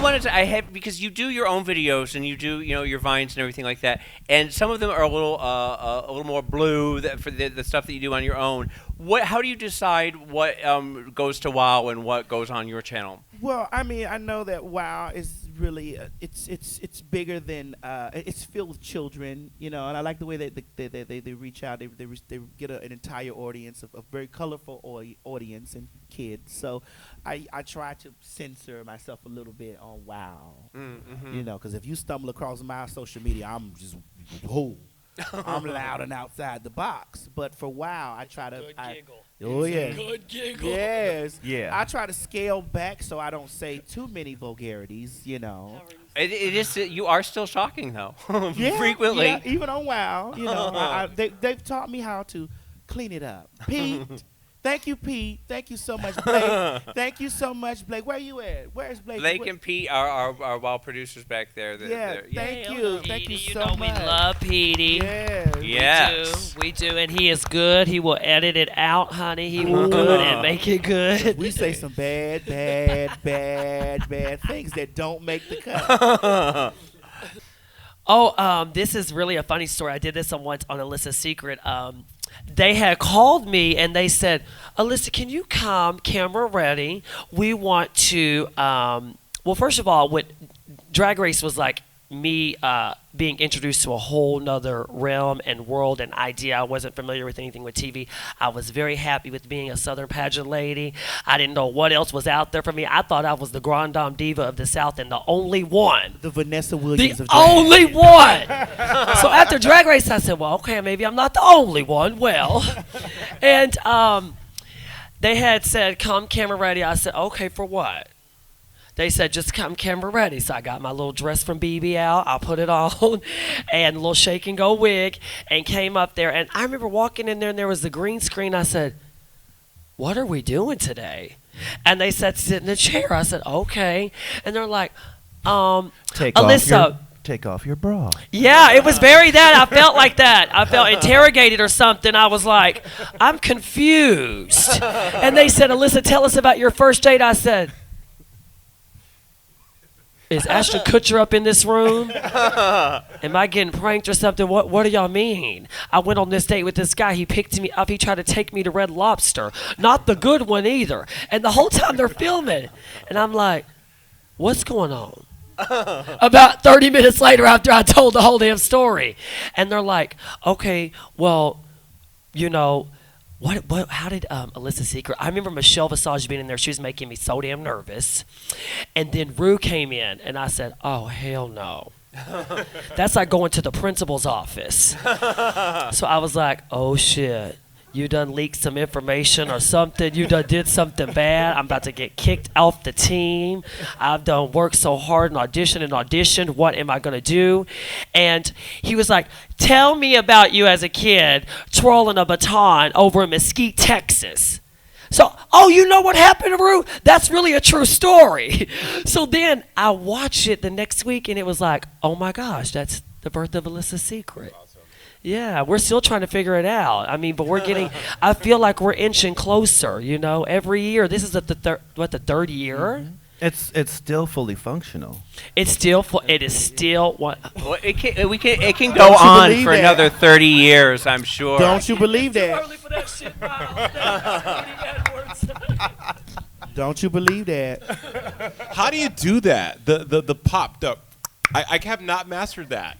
wanted to. I have because you do your own videos and you do your vines and everything like that, and some of them are a little more blue for the stuff that you do on your own. How do you decide what goes to WOW and what goes on your channel? Well, I mean, I know that WOW is really it's bigger than it's filled with children, and I like the way that they reach out. They get an entire audience of very colorful audience and kids. So I try to censor myself a little bit on WOW, because if you stumble across my social media, I'm just I'm loud and outside the box. But for WOW, I try to. Giggle. Oh yeah. Good giggle. Yes. Yeah. I try to scale back so I don't say too many vulgarities. It is. You are still shocking though. Frequently. Yeah, even on WOW, they've taught me how to clean it up. Pete. Thank you, Pete. Thank you so much, Blake. Thank you so much, Blake. Where you at? Where's Blake? Blake and Pete are our WOW producers back there. Thank you. Thank you so much. We love Petey. Yes. We do, and he is good. He will edit it out, honey. He will good and make it good. We say some bad things that don't make the cut. This is really a funny story. I did this once on Alyssa's Secret. They had called me and they said, Alyssa, can you come camera ready? We want to, first of all, what Drag Race was like me being introduced to a whole nother realm and world and idea. I wasn't familiar with anything with TV. I was very happy with being a Southern pageant lady. I didn't know what else was out there for me. I thought I was the Grand Dame Diva of the South and the only one. The Vanessa Williams of drag. drag. Only one. So after Drag Race, I said, well, okay, maybe I'm not the only one. Well, and they had said, come camera ready. I said, okay, for what? They said, just come camera ready. So I got my little dress from BB out. I put it on and a little shake and go wig and came up there. And I remember walking in there and there was the green screen. I said, what are we doing today? And they said, sit in the chair. I said, okay. And they're like, Alyssa. Take off your bra. Yeah, it was very that. I felt like that. I felt interrogated or something. I was like, I'm confused. And they said, Alyssa, tell us about your first date. I said, is Ashton Kutcher up in this room? Am I getting pranked or something? What do y'all mean? I went on this date with this guy. He picked me up. He tried to take me to Red Lobster. Not the good one either. And the whole time they're filming. And I'm like, what's going on? About 30 minutes later after I told the whole damn story. And they're like, okay, well, how did Alyssa's Secret? I remember Michelle Visage being in there. She was making me so damn nervous. And then Rue came in, and I said, oh, hell no. That's like going to the principal's office. So I was like, oh, shit. You done leaked some information or something. You done did something bad. I'm about to get kicked off the team. I've done worked so hard and auditioned. What am I going to do? And he was like, tell me about you as a kid twirling a baton over in Mesquite, Texas. So, you know what happened, Rue? That's really a true story. So then I watched it the next week, and it was like, oh, my gosh, that's the birth of Alyssa's Secret. Yeah, we're still trying to figure it out. I mean, but we're getting, I feel like we're inching closer, every year. This is the third year? Mm-hmm. It's still fully functional. It is still what? Well, it can go on for another 30 years, I'm sure. Don't you believe that? Too early for that shit, Miles. Don't you believe that? How do you do that? The popped up. I have not mastered that.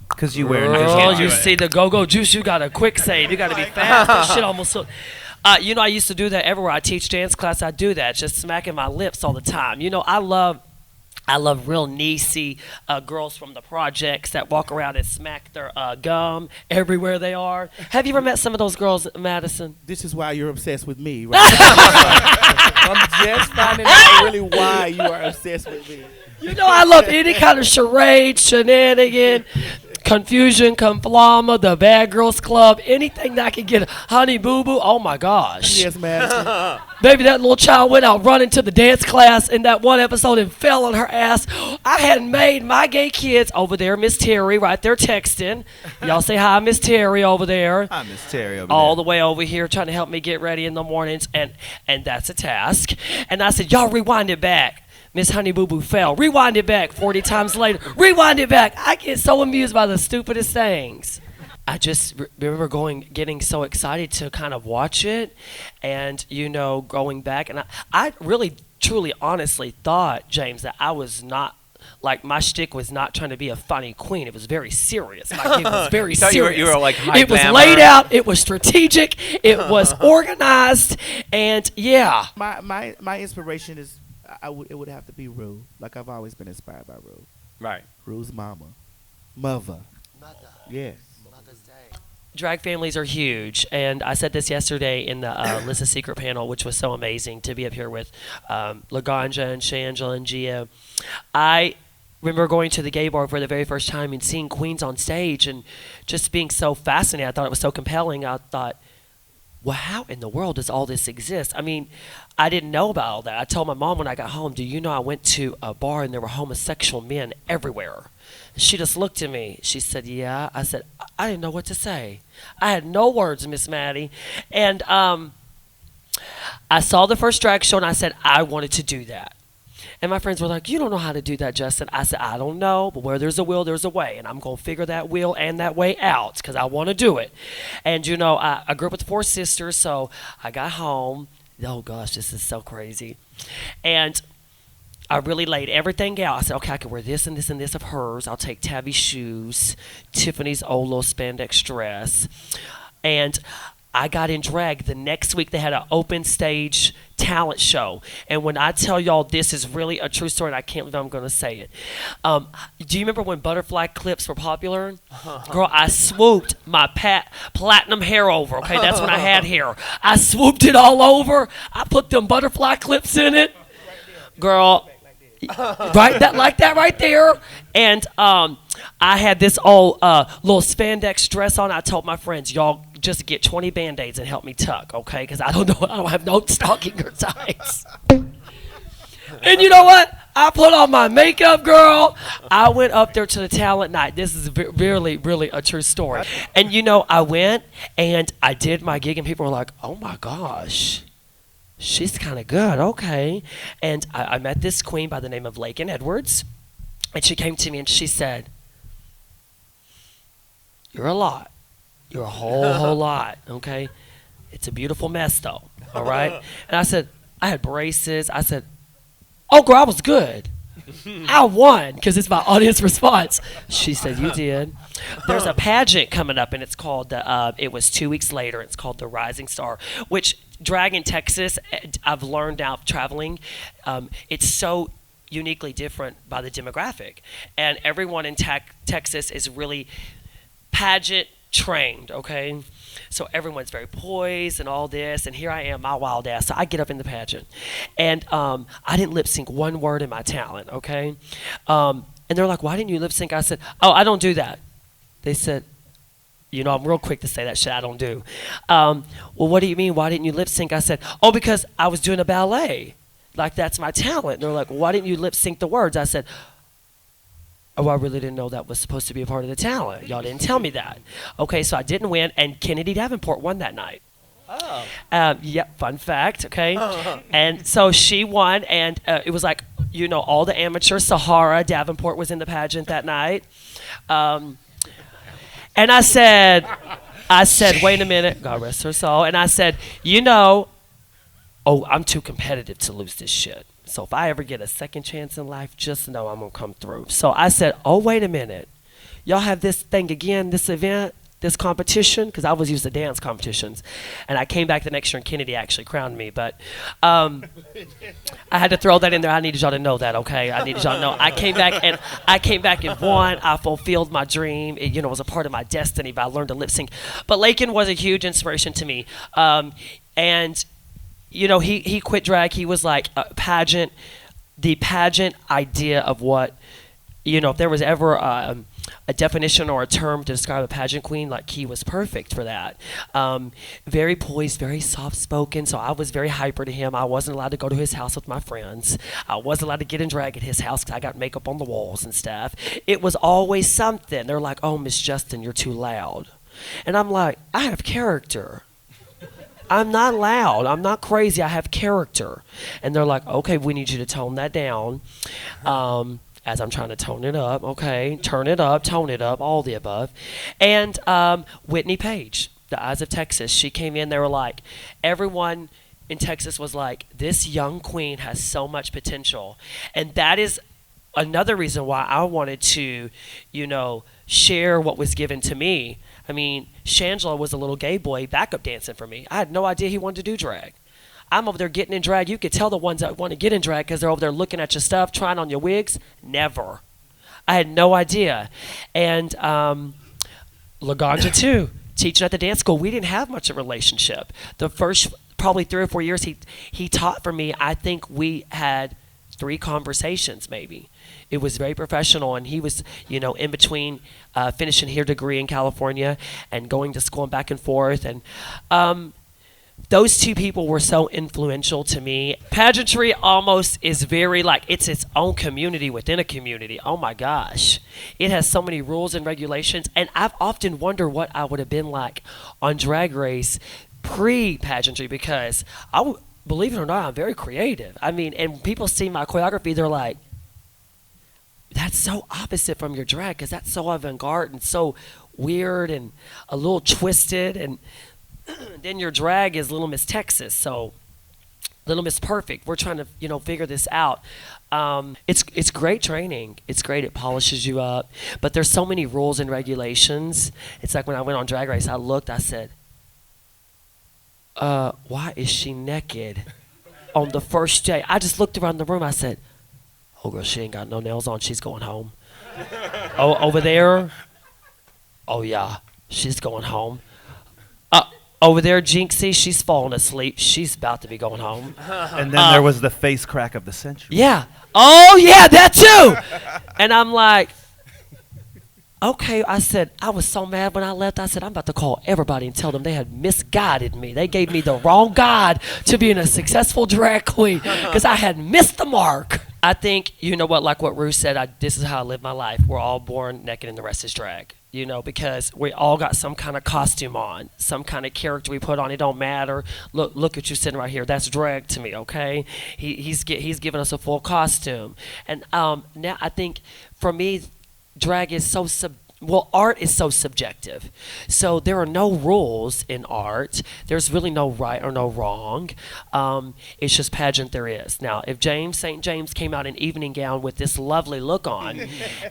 Because you wear you see the go-go juice, you got a quick save. You got to be fast. That shit almost so. I used to do that everywhere. I teach dance class. I do that, just smacking my lips all the time. I love real niecey girls from the projects that walk around and smack their gum everywhere they are. Have you ever met some of those girls, Madison? This is why you're obsessed with me, right? I'm just finding out really why you are obsessed with me. I love any kind of charade, shenanigan, confusion, conflama, the Bad Girls Club, anything that I can get. Honey Boo Boo, oh my gosh. Yes, Madison. Baby, that little child went out running to the dance class in that one episode and fell on her ass. I had made my gay kids over there, Miss Terry, right there texting. Y'all say hi, Miss Terry over there. Hi, Miss Terry over there. All the way over here trying to help me get ready in the mornings, and that's a task. And I said, y'all rewind it back. Miss Honey Boo Boo fell. Rewind it back 40 times later. Rewind it back. I get so amused by the stupidest things. I just remember getting so excited to kind of watch it and, going back. And I really, truly, honestly thought, James, that I was not, like, my shtick was not trying to be a funny queen. It was very serious. My gig was very serious. You were like high it was glamour. laid out. It was strategic. It was organized. And, yeah. My inspiration is, it would have to be Ru. Like, I've always been inspired by Ru. Right. Ru's mother. Yes. Drag families are huge, and I said this yesterday in the Alyssa Secret panel, which was so amazing to be up here with Laganja and Shangela and Gia. I remember going to the gay bar for the very first time and seeing queens on stage and just being so fascinated. I thought it was so compelling. I thought, well, how in the world does all this exist? I mean, I didn't know about all that. I told my mom when I got home, do you know I went to a bar and there were homosexual men everywhere? She just looked at me. She said, yeah. I said, I didn't know what to say. I had no words, Miss Maddie. And I saw the first drag show and I said, I wanted to do that. And my friends were like, you don't know how to do that, Justin. I said, I don't know, but where there's a will, there's a way. And I'm going to figure that will and that way out because I want to do it. And, I grew up with 4 sisters, so I got home. Oh, gosh, this is so crazy. And I really laid everything out. I said, okay, I can wear this and this and this of hers. I'll take Tabby's shoes, Tiffany's old little spandex dress. And I got in drag. The next week they had an open stage talent show. And when I tell y'all this is really a true story, and I can't believe I'm going to say it. Do you remember when butterfly clips were popular? Girl, I swooped my platinum hair over. Okay, that's when I had hair. I swooped it all over. I put them butterfly clips in it. Girl, right, that right there. And I had this old little spandex dress on. I told my friends, y'all just get 20 Band-Aids and help me tuck, okay? Because I don't have no stocking or tights. And you know what? I put on my makeup, girl. I went up there to the talent night. This is really, really a true story. And I went and I did my gig, and people were like, oh my gosh. She's kind of good, okay. And I met this queen by the name of Lakin Edwards, and she came to me and she said, you're a lot. You're a whole lot, okay? It's a beautiful mess, though, all right? And I said, I had braces. I said, oh, girl, I was good. I won, because it's my audience response. She said, you did. There's a pageant coming up, and it's called, it was 2 weeks later. It's called the Rising Star, which drag in Texas, I've learned now traveling, it's so uniquely different by the demographic. And everyone in Texas is really pageant trained, okay? So everyone's very poised and all this, and here I am, my wild ass. So I get up in the pageant, and I didn't lip sync one word in my talent, okay? And they're like, why didn't you lip sync? I said, oh, I don't do that. They said, I'm real quick to say that shit I don't do. Well, what do you mean? Why didn't you lip sync? I said, oh, because I was doing a ballet. Like, that's my talent. And they're like, well, why didn't you lip sync the words? I said, oh, I really didn't know that was supposed to be a part of the talent. Y'all didn't tell me that. Okay, so I didn't win, and Kennedy Davenport won that night. Oh. Yep, fun fact, okay? And so she won, and it was like, all the amateurs. Sahara Davenport was in the pageant that night. And I said, wait a minute, God rest her soul. And I said, I'm too competitive to lose this shit. So if I ever get a second chance in life, just know I'm going to come through. So I said, oh, wait a minute. Y'all have this thing again, this event, this competition? Because I was used to dance competitions. And I came back the next year, and Kennedy actually crowned me. But I had to throw that in there. I needed y'all to know that, okay? I needed y'all to know. I came back and won. I fulfilled my dream. It, was a part of my destiny, but I learned to lip sync. But Lakin was a huge inspiration to me. And he quit drag. He was like the pageant idea of what, if there was ever a definition or a term to describe a pageant queen, like, he was perfect for that. Very poised, very soft-spoken, so I was very hyper to him. I wasn't allowed to go to his house with my friends. I wasn't allowed to get in drag at his house because I got makeup on the walls and stuff. It was always something. They're like, oh, Miss Justin, you're too loud. And I'm like, I have character. I'm not loud. I'm not crazy. I have character. And they're like, okay, we need you to tone that down. As I'm trying to tone it up, okay, turn it up, tone it up, all the above. And Whitney Page, the Eyes of Texas, she came in, they were like, everyone in Texas was like, this young queen has so much potential. And that is another reason why I wanted to, share what was given to me. I mean, Shangela was a little gay boy backup dancing for me. I had no idea he wanted to do drag. I'm over there getting in drag. You could tell the ones that want to get in drag because they're over there looking at your stuff, trying on your wigs. Never. I had no idea. And Laganja, too, teaching at the dance school, we didn't have much of a relationship. The first probably 3 or 4 years he taught for me, I think we had 3 conversations maybe. It was very professional, and he was, in between finishing his degree in California and going to school and back and forth. And those 2 people were so influential to me. Pageantry almost is very it's its own community within a community. Oh my gosh. It has so many rules and regulations. And I've often wondered what I would have been like on Drag Race pre-pageantry, because believe it or not, I'm very creative. I mean, and people see my choreography, they're like, that's so opposite from your drag, because that's so avant-garde and so weird and a little twisted. And then your drag is Little Miss Texas, so Little Miss Perfect. We're trying to, figure this out. It's great training. It's great. It polishes you up. But there's so many rules and regulations. It's like when I went on Drag Race, I said, why is she naked on the first day? I just looked around the room. I said, oh, girl, she ain't got no nails on. She's going home. Oh, over there? Oh, yeah, she's going home. Over there, Jinxie, she's falling asleep. She's about to be going home. And then there was the face crack of the century. Yeah. Oh, yeah, that too. And I'm like, okay. I said, I was so mad when I left. I said, I'm about to call everybody and tell them they had misguided me. They gave me the wrong guide to being a successful drag queen because I had missed the mark. I think, like what Ruth said, this is how I live my life. We're all born naked and the rest is drag. Because we all got some kind of costume on, some kind of character we put on. It don't matter. Look at you sitting right here. That's drag to me, okay? He's giving us a full costume. And now I think for me, drag is so art is so subjective. So there are no rules in art. There's really no right or no wrong. It's just pageant there is. Now, if St. James came out in evening gown with this lovely look on,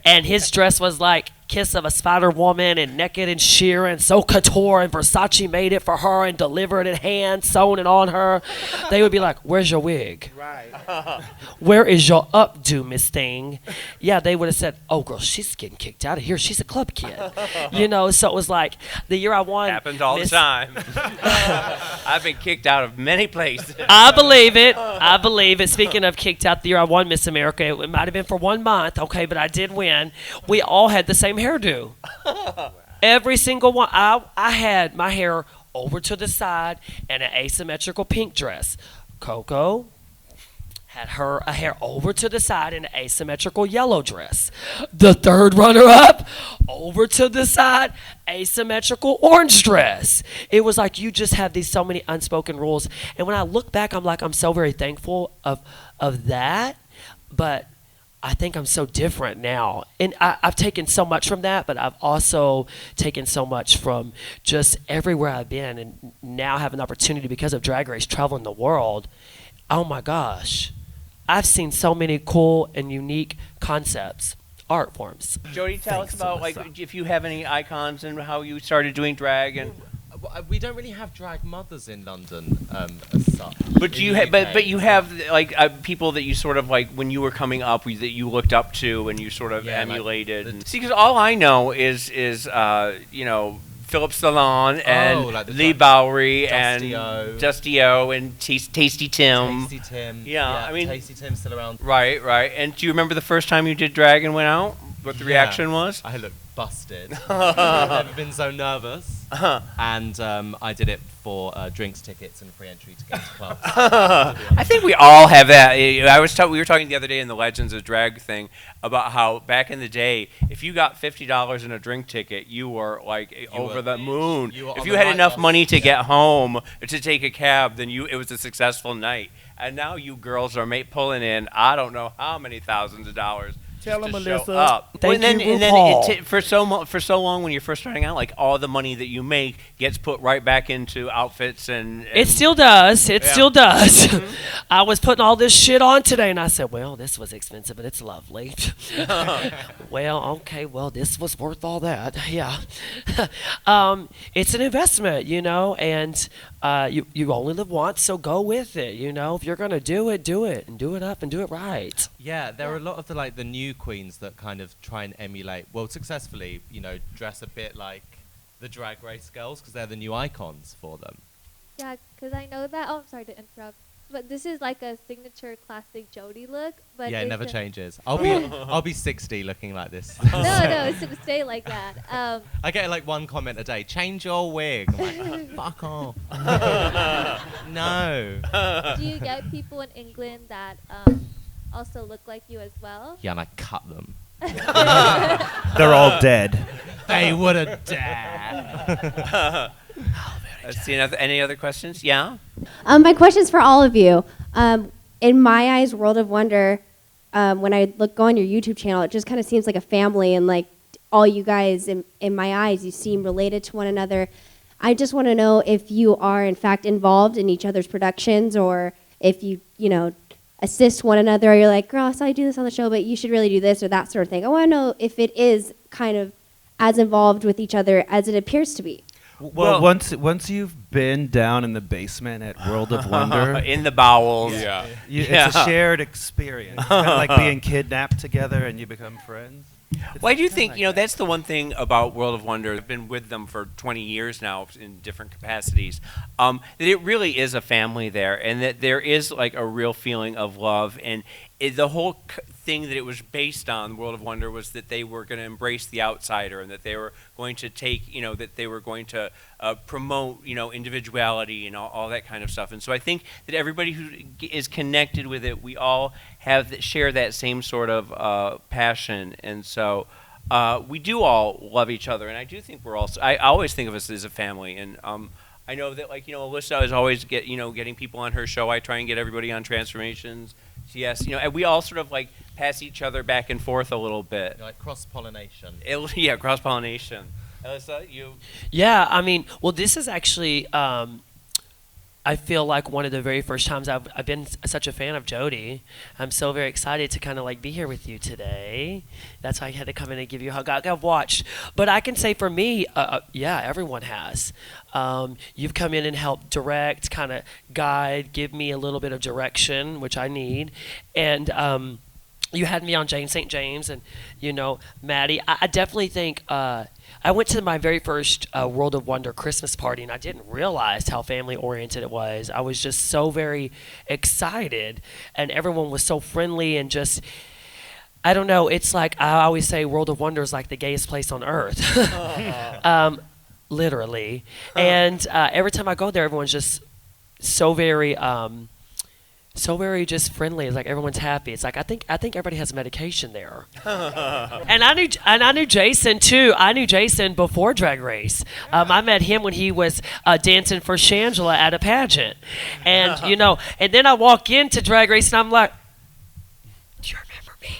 and his dress was like Kiss of a Spider Woman and naked and sheer and so couture, and Versace made it for her and delivered it hand sewn it on her, they would be like, where's your wig? Right. Where is your updo, Miss Thing? Yeah, they would have said, oh, girl, she's getting kicked out of here. She's a club kid. So it was like the year I won. Happens all the time. I've been kicked out of many places. I believe it. Speaking of kicked out, the year I won Miss America, it might have been for 1 month, okay, but I did win. We all had the same hairdo. Every single one. I had my hair over to the side and an asymmetrical pink dress. Coco had a hair over to the side in an asymmetrical yellow dress. The third runner-up, over to the side, asymmetrical orange dress. It was like you just have so many unspoken rules. And when I look back, I'm so very thankful of that. But I think I'm so different now. And I've taken so much from that, but I've also taken so much from just everywhere I've been, and now have an opportunity because of Drag Race traveling the world. Oh my gosh. I've seen so many cool and unique concepts, art forms. Jodie, tell us about if you have any icons and how you started doing drag. And we don't really have drag mothers in London as such. But you have people that you sort of when you were coming up that you looked up to and you sort of emulated. See, because all I know is Philip Salon and Lee Bowery and Dusty O and Tasty Tim. Tasty Tim. Yeah, I mean, Tasty Tim's still around. Right. And do you remember the first time you did drag and went out? What the reaction was? I looked busted. I've never been so nervous. and I did it for drinks, tickets, and free entry to get to clubs. I think we all have that. We were talking the other day in the Legends of Drag thing about how back in the day, if you got $50 in a drink ticket, you were like over the moon. If you had enough money to get home to take a cab, then it was a successful night. And now you girls are pulling in I don't know how many thousands of dollars. Tell them, to show Alyssa. up. Thank and you, then RuPaul. for so long when you're first starting out, like all the money that you make gets put right back into outfits and It still does. It Yeah. still does. I was putting all this shit on today, and I said, well, this was expensive, but it's lovely. Well, okay, well, this was worth all that. Yeah. It's an investment, and you only live once, so go with it. If you're going to do it, and do it up and do it right. Yeah, there are a lot of the new queens that kind of try and emulate, well, successfully, dress a bit like the Drag Race girls because they're the new icons for them. Yeah, because I know that. Oh, I'm sorry to interrupt. But this is like a signature classic Jodie look. But Yeah, it it's never a- changes. I'll be 60 looking like this. No, it's to stay like that. I get like one comment a day. Change your wig. I'm like, fuck off. No. Do you get people in England that also look like you as well? Yeah, and I cut them. They're all dead. They would have dared. Let's see any other questions? Yeah. My question's for all of you. In my eyes, World of Wonder, when I go on your YouTube channel, it just kind of seems like a family, and like all you guys, in my eyes, you seem related to one another. I just want to know if you are in fact involved in each other's productions, or if you assist one another, or you're like, girl, I saw you do this on the show, but you should really do this or that sort of thing. I want to know if it is kind of as involved with each other as it appears to be. Well, once you've been down in the basement at World of Wonder, in the bowels. Yeah. it's a shared experience. It's kind of like being kidnapped together and you become friends. Well, I do kinda think, like that's the one thing about World of Wonder. I've been with them for 20 years now in different capacities. That it really is a family there, and that there is like a real feeling of love. And the whole thing that it was based on, World of Wonder, was that they were going to embrace the outsider, and that they were going to take, that they were going to promote, individuality and all that kind of stuff. And so I think that everybody who is connected with it, we all share that same sort of passion. And so we do all love each other. And I do think I always think of us as a family. And I know that, Alyssa is always getting people on her show. I try and get everybody on Transformations. Yes, and we all sort of like pass each other back and forth a little bit. Like cross-pollination. Yeah, cross-pollination. Alyssa, you? Yeah, well, this is actually, I feel like one of the very first times I've been such a fan of Jodie. I'm so very excited to kind of like be here with you today. That's why I had to come in and give you a hug. I've watched. But I can say for me, yeah, everyone has. You've come in and helped direct, kind of guide, give me a little bit of direction, which I need. And you had me on Jane St. James and, Maddie. I definitely think I went to my very first World of Wonder Christmas party, and I didn't realize how family-oriented it was. I was just so very excited, and everyone was so friendly and just, I don't know, it's like I always say World of Wonder is like the gayest place on earth. Literally. And every time I go there, everyone's just so very just friendly. It's like everyone's happy. It's like I think everybody has medication there. And I knew Jason too. I knew Jason before Drag Race. I met him when he was dancing for Shangela at a pageant, and and then I walk into Drag Race and I'm like, do you remember me?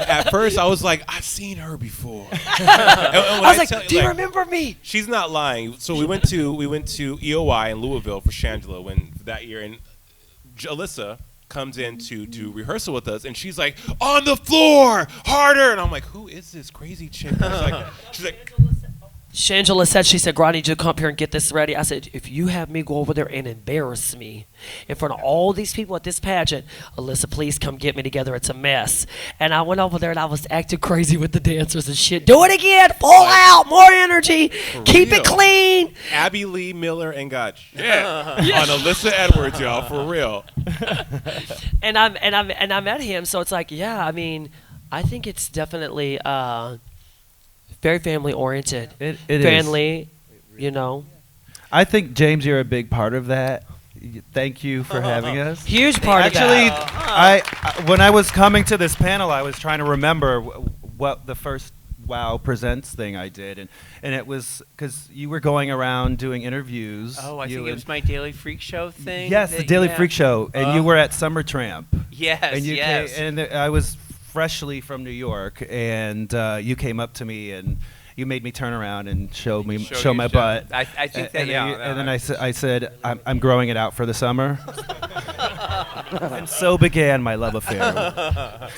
At first, I was like, I've seen her before. I was like, do you remember me? She's not lying. So we went to EOI in Louisville for Shangela that year, and Alyssa comes in to do rehearsal with us, and she's like, on the floor, harder. And I'm like, who is this crazy chick? She's like, Shangela said, she said, Grani, just come up here and get this ready. I said, if you have me go over there and embarrass me in front of all these people at this pageant, Alyssa, please come get me together. It's a mess. And I went over there and I was acting crazy with the dancers and shit. Do it again. Full out. More energy. Keep it clean. Abby Lee Miller and Gotch. Yeah. On Alyssa Edwards, y'all, for real. And I met him, so it's like, yeah, I think it's definitely very family oriented. It is. Family, you know. I think, James, you're a big part of that. Thank you for having us. Huge part Actually, of that. when I was coming to this panel, I was trying to remember what the first WOWPresents thing I did, and it was because you were going around doing interviews. Oh, I think it was my Daily Freak Show thing. Yes, the Daily Freak Show, and you were at Summer Tramp. Yes, and you yes. I was freshly from New York, and you came up to me and you made me turn around and show my butt. I think that, and then I said, I'm growing it out for the summer. And so began my love affair.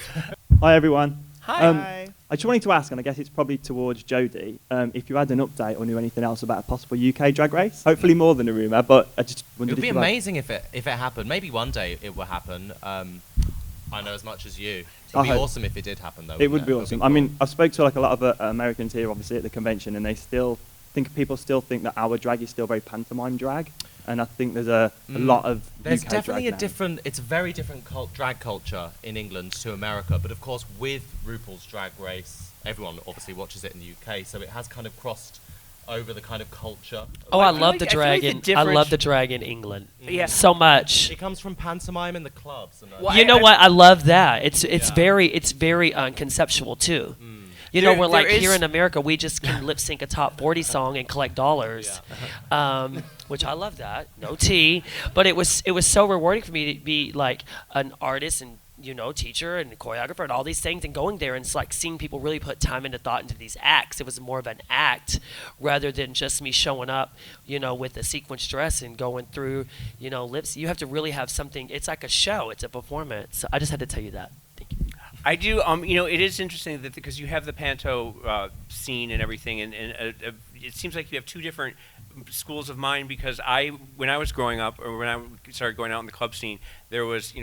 Hi, everyone. Hi. I just wanted to ask, and I guess it's probably towards Jodie, if you had an update or knew anything else about a possible UK drag race. Hopefully more than a rumour, but I just It wondered would be if you amazing if it happened. Maybe one day it will happen. I know as much as you. It I would be hope- awesome if it did happen, though. It would wouldn't be It would awesome. cool. I mean, I've spoke to like a lot of Americans here, obviously, at the convention, and people still think that our drag is still very pantomime drag, and I think there's a lot of There's UK definitely a drag now. different. It's a very different drag culture in England to America, but of course with RuPaul's Drag Race, everyone obviously watches it in the UK, so it has kind of crossed over the kind of culture. Oh, I I feel love like- the I feel like drag the in. I love difference- the drag in England. Yeah. So much. It comes from pantomime in the clubs. And Well, You know I- what? I love that. It's Yeah. very conceptual too. You know, There- we're like there here is- in America, we just can lip sync a top 40 song and collect dollars, which I love that. No tea, but it was so rewarding for me to be like an artist and teacher and choreographer and all these things, and going there and it's like seeing people really put time into thought into these acts. It was more of an act rather than just me showing up, with a sequence dress and going through, lips. You have to really have something. It's like a show. It's a performance. So I just had to tell you that. Thank you. I do. It is interesting that because you have the panto scene and everything, and it seems like you have two different schools of mind. Because when I was growing up, or when I started going out in the club scene, there was,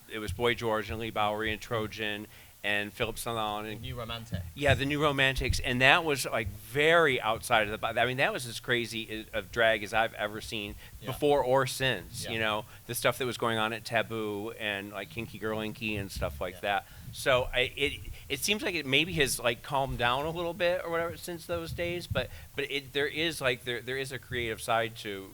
it was Boy George and Lee Bowery and Trojan and Philip Salon and New Romantic. yeah, the New Romantics, and that was like very outside of the. I mean, that was as crazy of drag as I've ever seen before or since. Yeah. The stuff that was going on at Taboo and like Kinky Girl Inky and stuff like that. So it seems like it maybe has like calmed down a little bit or whatever since those days. But there is a creative side to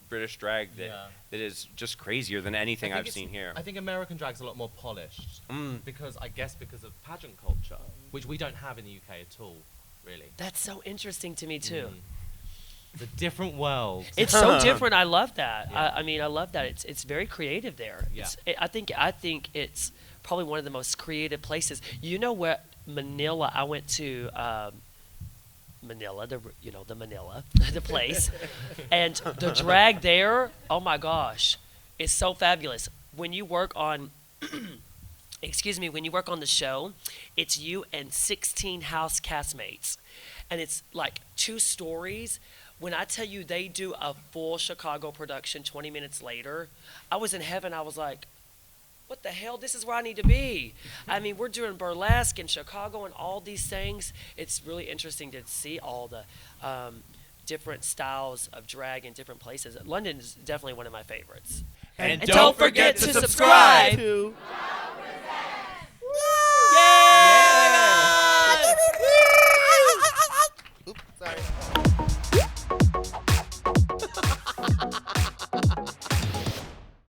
British drag that is just crazier than anything I've seen here. I think American drag's a lot more polished because of pageant culture, which we don't have in the UK at all, really. That's so interesting to me too. It's a different world. It's so different. I love that. Yeah. I mean, I love that. It's very creative there. Yeah. I think it's probably one of the most creative places. You know what? Manila. I went to Manila, the Manila, the place, and the drag there. Oh my gosh, it's so fabulous. When you work on, when you work on the show, it's you and 16 house castmates, and it's like 2 stories. When I tell you they do a full Chicago production 20 minutes later, I was in heaven. I was like, what the hell? This is where I need to be. I mean, we're doing burlesque in Chicago and all these things. It's really interesting to see all the different styles of drag in different places. London is definitely one of my favorites. And don't forget to subscribe. To